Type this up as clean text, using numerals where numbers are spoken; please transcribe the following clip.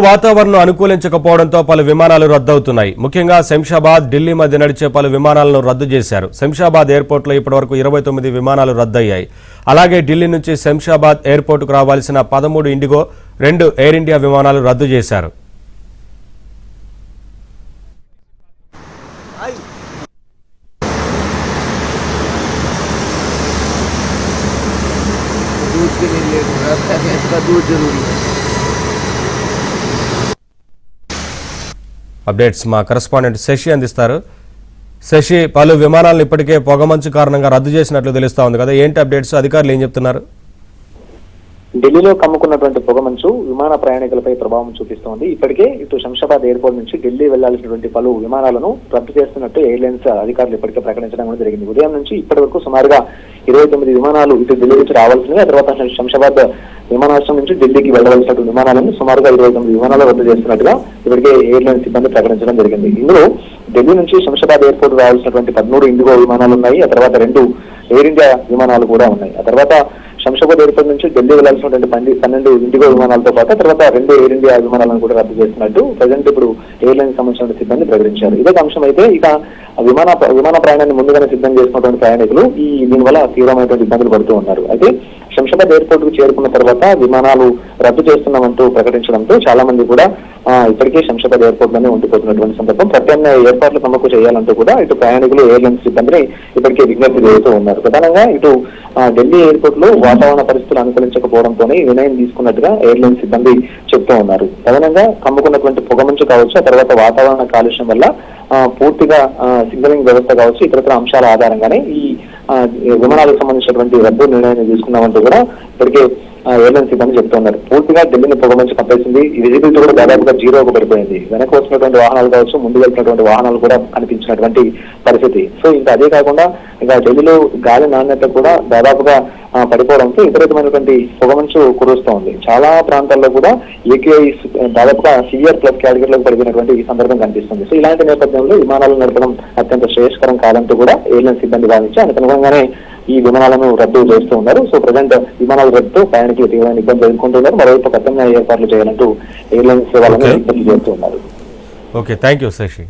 వాతావరణం అనుకూలించకపోవడంతో పలు విమానాలు రద్దవుతున్నాయి. ముఖ్యంగా శంషాబాద్, ఢిల్లీ మధ్య నడిచే పలు విమానాలను రద్దు చేశారు. శంషాబాద్ ఎయిర్పోర్టులో ఇప్పటివరకు 29 విమానాలు రద్దయ్యాయి. అలాగే ఢిల్లీ నుంచి శంషాబాద్ ఎయిర్పోర్టుకు రావాల్సిన 13 ఇండిగో, 2 ఎయిర్ ఇండియా విమానాలు రద్దు చేశారు. అప్డేట్స్ మా కరెస్పాండెంట్ శశి అందిస్తారు. శశి, పలు విమానాలను ఇప్పటికే పొగమంచు కారణంగా రద్దు చేసినట్లు తెలుస్తా ఉంది కదా, ఏంటి అప్డేట్స్? అధికారులు ఏం చెప్తున్నారు? ఢిల్లీలో కమ్ముకున్నటువంటి పొగమంచు విమాన ప్రయాణికులపై ప్రభావం చూపిస్తోంది. ఇప్పటికే ఇటు శంషాబాద్ ఎయిర్పోర్ట్ నుంచి ఢిల్లీ వెళ్లాల్సినటువంటి పలు విమానాలను రద్దు చేస్తున్నట్టు ఎయిర్లైన్స్ అధికారులు ఇప్పటికే ప్రకటించడం కూడా జరిగింది. ఉదయం నుంచి ఇప్పటి వరకు సుమారుగా 29 విమానాలు ఇటు ఢిల్లీ నుంచి రావాల్సినవి, ఆ తర్వాత శంషాబాద్ విమానాశ్రయం నుంచి ఢిల్లీకి వెళ్లవలసినటువంటి విమానాలను సుమారుగా 29 విమానాలు రద్దు చేస్తున్నట్టుగా ఇప్పటికే ఎయిర్లైన్స్ సిబ్బంది ప్రకటించడం జరిగింది. ఇందులో ఢిల్లీ నుంచి శంషాబాద్ ఎయిర్పోర్ట్ రావాల్సినటువంటి 13 ఇండిగో విమానాలు ఉన్నాయి, ఆ తర్వాత 2 ఎయిర్ ఇండియా విమానాలు కూడా ఉన్నాయి. ఆ తర్వాత శంషాబాద్ ఎయిర్పోర్ట్ నుంచి ఢిల్లీ వెళ్లాల్సినటువంటి 12 ఇండిగో విమానాలతో పాటు తర్వాత 2 ఎయిర్ ఇండియా విమానాలను కూడా రద్దు చేస్తున్నట్టు ప్రజెంట్ ఇప్పుడు ఎయిర్లైన్స్ సంబంధించిన సిబ్బంది ప్రకటించారు. ఇదే అంశం అయితే ఇక విమాన ప్రయాణాన్ని ముందుగానే సిద్ధం చేసినటువంటి ప్రయాణికులు దీనివల్ల తీవ్రమైనటువంటి ఇబ్బందులు పడుతూ ఉన్నారు. అయితే శంషాబాద్ ఎయిర్పోర్ట్ కు చేరుకున్న తర్వాత విమానాలు రద్దు చేస్తున్నామంటూ ప్రకటించడంతో చాలా మంది కూడా ఇప్పటికే శంషాబాద్ ఎయిర్పోర్ట్ లోనే ఉండిపోతున్నటువంటి సందర్భం. ప్రత్యామ్నాయ ఏర్పాట్లు తమకు చేయాలంటూ కూడా ఇటు ప్రయాణికులు ఎయిర్లైన్స్ సిబ్బందిని ఇప్పటికే విజ్ఞప్తి చేస్తూ ఉన్నారు. ప్రధానంగా ఇటు ఢిల్లీ ఎయిర్పోర్ట్ లో వాతావరణ పరిస్థితులు అనుకూలించకపోవడంతోనే నిర్ణయం తీసుకున్నట్టుగా ఎయిర్లైన్స్ సిబ్బంది చెప్తూ ఉన్నారు. ప్రధానంగా కమ్ముకున్నటువంటి పొగమంచు కావచ్చు, ఆ తర్వాత వాతావరణ కాలుష్యం వల్ల పూర్తిగా సిగ్నలింగ్ వ్యవస్థ కావచ్చు, ఇతరత్ర అంశాల ఆధారంగానే ఈ విమానాలకు సంబంధించినటువంటి రద్దు నిర్ణయాన్ని తీసుకున్నామంటూ కూడా ఇప్పటికే ఎయిర్లైన్స్ సిబ్బంది చెప్తున్నారు. పూర్తిగా ఢిల్లీని పొగమంచు కప్పేసింది. ఈ విజిబిలిటీ కూడా దాదాపుగా జీరోకు పడిపోయింది. వెనక వచ్చినటువంటి వాహనాలు కావచ్చు, ముందు వెళ్తున్నటువంటి వాహనాలు కూడా కనిపించినటువంటి పరిస్థితి. సో ఇంకా అదే కాకుండా ఇంకా ఢిల్లీలో గాలి నాణ్యత కూడా దాదాపుగా పడిపోవడంతో విపరీతమైనటువంటి పొగమంచు కురుస్తోంది. చాలా ప్రాంతాల్లో కూడా ఏకేఐ దాదాపుగా సివియర్ ప్లస్ కేటగిరీలోకి పడిపోయినటువంటి ఈ సందర్భం కనిపిస్తుంది. సో ఇలాంటి నేపథ్యంలో విమానాలు నడపడం అత్యంత శ్రేయస్కరం కాదంటూ కూడా ఎయిర్లైన్స్ సిబ్బంది భావించి అనుగుణంగానే ఈ విమానాలను రద్దు చేస్తూ ఉన్నారు. సో ప్రజెంట్ విమానాల రద్దుతో ప్రయాణికులు తీవ్రమైన ఇబ్బంది ఎదుర్కొంటున్నారు. మరోవైపు ప్రత్యామ్నాయ ఏర్పాట్లు చేయాలంటూ ఎయిర్లైన్స్ వాళ్ళని ఇబ్బంది చేస్తూ ఉన్నారు. Okay, thank you Shashi.